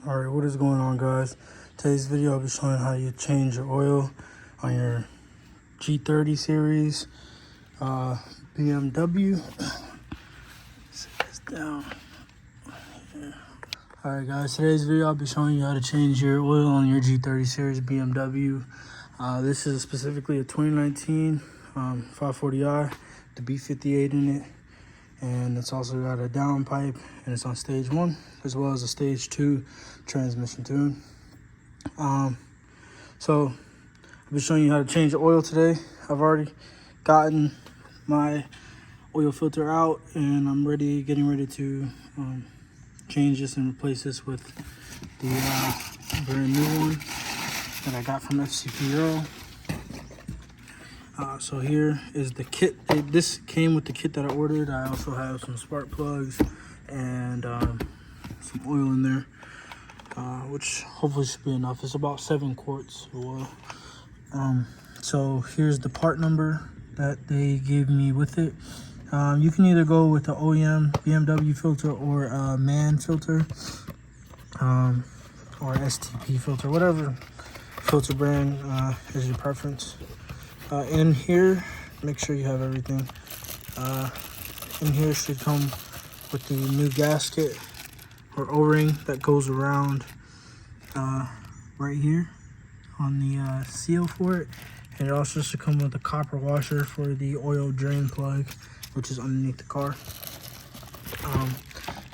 Alright, what is going on, guys? Today's video I'll be showing how you change your oil on your G30 series BMW. Set this down. Yeah. Alright guys, today's video I'll be showing you how to change your oil on your G30 series BMW. This is specifically a 2019 540i, the B58 in it. And it's also got a downpipe, and it's on stage 1 as well as a stage 2 transmission tune. So I'll be showing you how to change the oil today. I've already gotten my oil filter out, and I'm getting ready to change this and replace this with the brand new one that I got from FCPO. So here is the kit. This came with the kit that I ordered. I also have some spark plugs and some oil in there, which hopefully should be enough. It's about 7 quarts of oil. So here's the part number that they gave me with it. You can either go with the OEM BMW filter or a MAN filter, or STP filter, whatever filter brand is your preference. In here, make sure you have everything. In here should come with the new gasket or O-ring that goes around right here on the seal for it. And it also should come with a copper washer for the oil drain plug, which is underneath the car.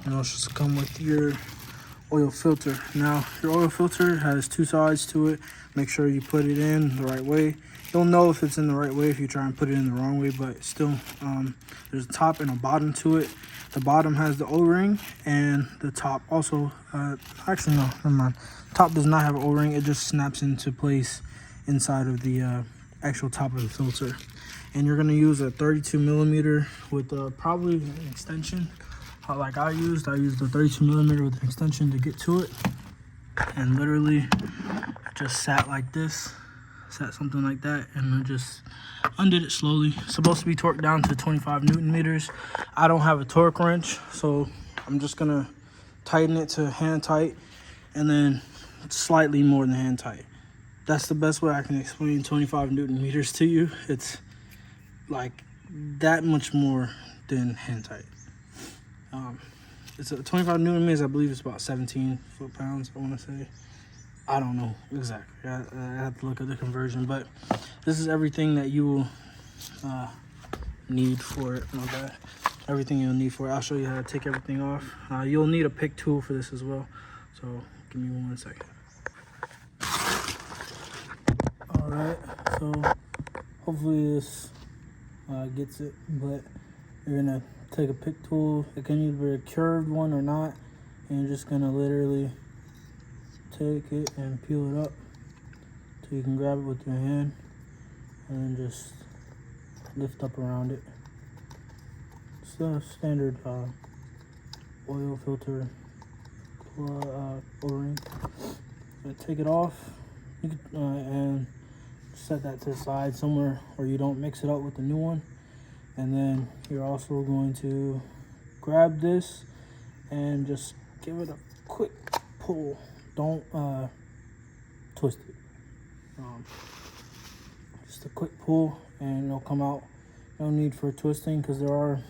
And also should come with your oil filter. Now, your oil filter has 2 sides to it. Make sure you put it in the right way. You'll know if it's in the right way if you try and put it in the wrong way, but still, there's a top and a bottom to it. The bottom has the O-ring, and the top also, actually no, never mind. Top does not have an O-ring. It just snaps into place inside of the actual top of the filter. And you're gonna use a 32 millimeter with probably an extension. Like I used the 32 millimeter with an extension to get to it, and literally just sat like this. Set something like that, and I just undid it slowly. It's supposed to be torqued down to 25 Newton meters. I don't have a torque wrench, so I'm just gonna tighten it to hand tight, and then slightly more than hand tight. That's the best way I can explain 25 Newton meters to you. It's like that much more than hand tight. It's a 25 Newton meters. I believe it's about 17 foot-pounds, I want to say. I don't know exactly. I have to look at the conversion, but this is everything that you will need for it. My bad. Everything you'll need for it. I'll show you how to take everything off. You'll need a pick tool for this as well. So give me 1 second. All right. So hopefully this gets it, but you're gonna take a pick tool. It can either be a curved one or not, and you're just gonna literally take it and peel it up so you can grab it with your hand, and then just lift up around it. It's a standard oil filter O-ring. Take it off, you can, and set that to the side somewhere where you don't mix it up with the new one. And then you're also going to grab this and just give it a quick pull. Don't twist it. Just a quick pull and it'll come out. No need for twisting, because there are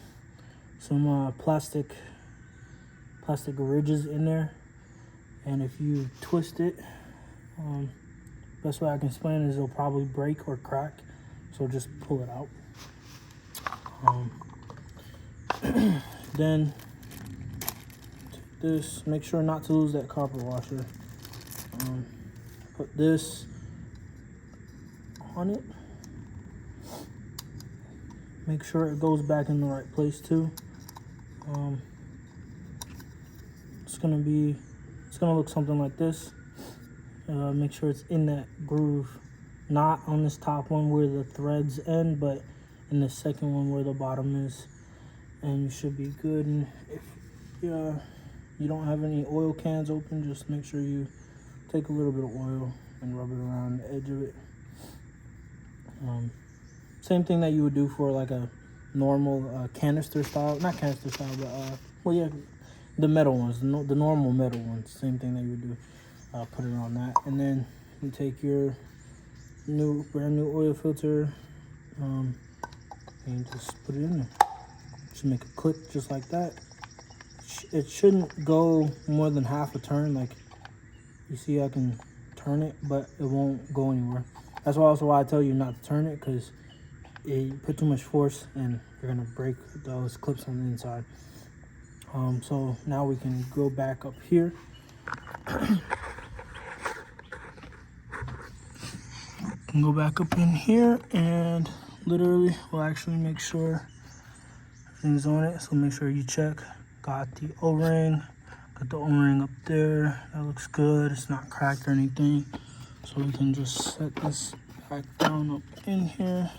some plastic ridges in there, and if you twist it, best way I can explain it is it'll probably break or crack. So just pull it out. Then take this. Make sure not to lose that copper washer. Put this on it. Make sure it goes back in the right place too. It's gonna look something like this. Make sure it's in that groove, not on this top one where the threads end, but in the second one where the bottom is, and you should be good. And if you don't have any oil cans open, just make sure you take a little bit of oil and rub it around the edge of it. Same thing that you would do for like a normal canister style, not canister style, but well, yeah, the metal ones, the normal metal ones, same thing that you would do. Put it on that, and then you take your brand new oil filter, and you just put it in there. Just make a clip just like that. It shouldn't go more than half a turn. Like you see, I can turn it, but it won't go anywhere. That's also why I tell you not to turn it, because you put too much force and you're gonna break those clips on the inside. So now we can go back up here. Can go back up in here, and literally we'll actually make sure everything's on it. So make sure you check. Got the O-ring, got the O-ring up there. That looks good. It's not cracked or anything. So we can just set this back down up in here.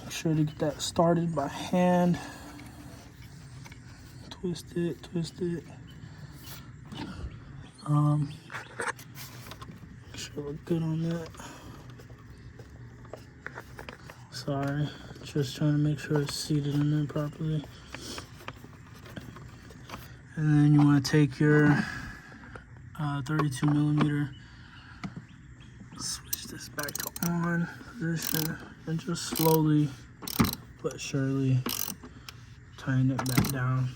Make sure to get that started by hand. Twist it, twist it. Should look good on that. Sorry, just trying to make sure it's seated in there properly. And then you want to take your 32 millimeter, switch this back to on position, and just slowly but surely tighten it back down.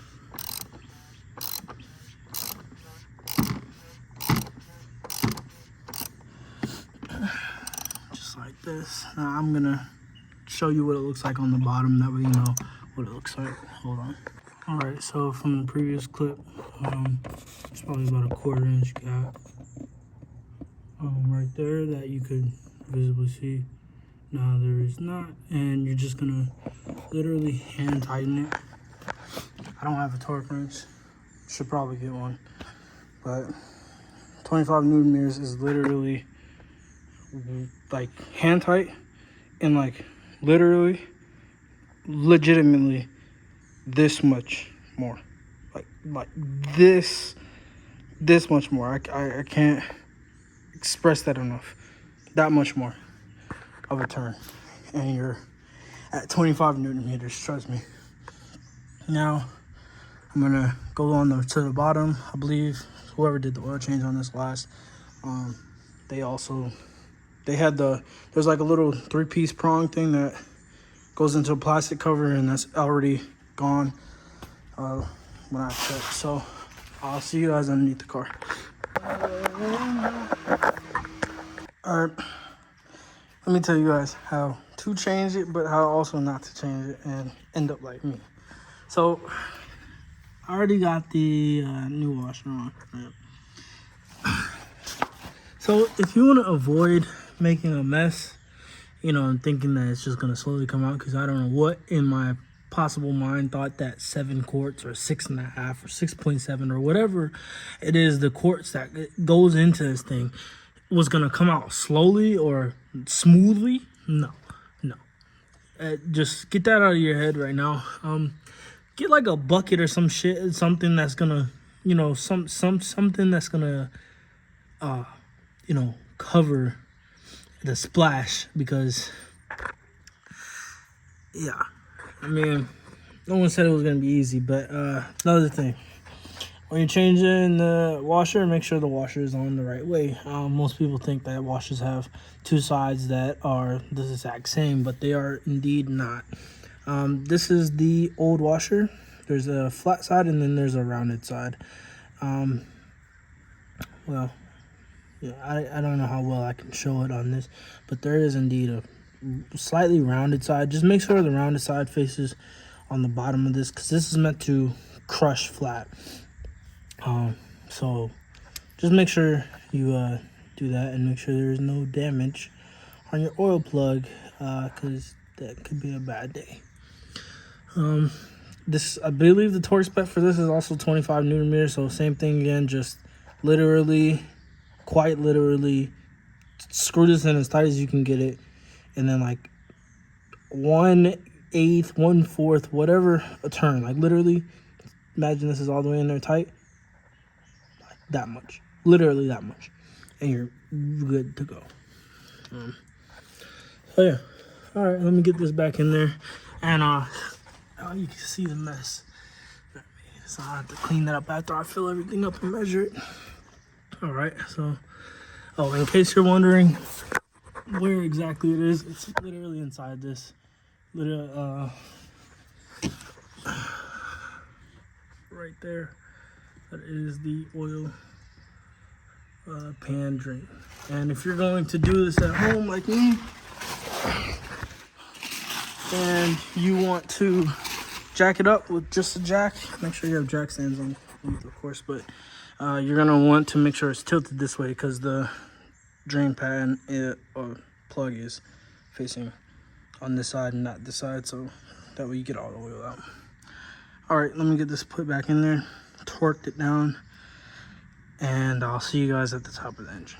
Just like this. Now I'm gonna show you what it looks like on the bottom, that way you know what it looks like. Hold on. All right, so from the previous clip, it's probably about a 1/4 inch gap right there that you could visibly see. Now there is not, and you're just gonna literally hand tighten it. I don't have a torque wrench, should probably get one, but 25 Newton meters is literally like hand tight, and like literally, legitimately this much more, like this much more. I can't express that enough. That much more of a turn, and you're at 25 Newton meters, trust me. Now I'm gonna go on to the bottom. I believe whoever did the oil change on this last, they had there's like a little 3-piece prong thing that goes into a plastic cover, and that's already gone when I checked. So I'll see you guys underneath the car. All right, let me tell you guys how to change it, but how also not to change it and end up like me. So I already got the new washer on. Right? So if you want to avoid making a mess, you know, and thinking that it's just gonna slowly come out, because I don't know what in my possible mind thought that 7 quarts or 6.5 or 6.7 or whatever it is, the quarts that goes into this thing, was gonna come out slowly or smoothly. No. Just get that out of your head right now. Get like a bucket or some shit, something that's gonna, you know, something that's gonna, you know, cover the splash, because yeah, I mean, no one said it was gonna be easy. But another thing, when you're changing the washer, make sure the washer is on the right way. Most people think that washers have 2 sides that are the exact same, but they are indeed not. This is the old washer. There's a flat side and then there's a rounded side. Well, yeah, I don't know how well I can show it on this, but there is indeed a slightly rounded side. Just make sure the rounded side faces on the bottom of this, because this is meant to crush flat. So just make sure you do that, and make sure there is no damage on your oil plug, because that could be a bad day. This, I believe the torque spec for this is also 25 Newton meters, so same thing again, just literally, quite literally, screw this in as tight as you can get it, and then like 1/8, 1/4, whatever a turn, like literally, imagine this is all the way in there tight, like that much, literally that much, and you're good to go. So yeah, all right, let me get this back in there, and you can see the mess that I made. So I have to clean that up after I fill everything up and measure it. All right, so, oh, in case you're wondering where exactly it is, it's literally inside this little, right there. That is the oil pan drain. And if you're going to do this at home like me, and you want to jack it up with just a jack, make sure you have jack stands on, of course, but you're gonna want to make sure it's tilted this way because the drain pan or plug is facing on this side and not this side, so that way you get all the oil out. All right, let me get this put back in there, torqued it down, and I'll see you guys at the top of the engine.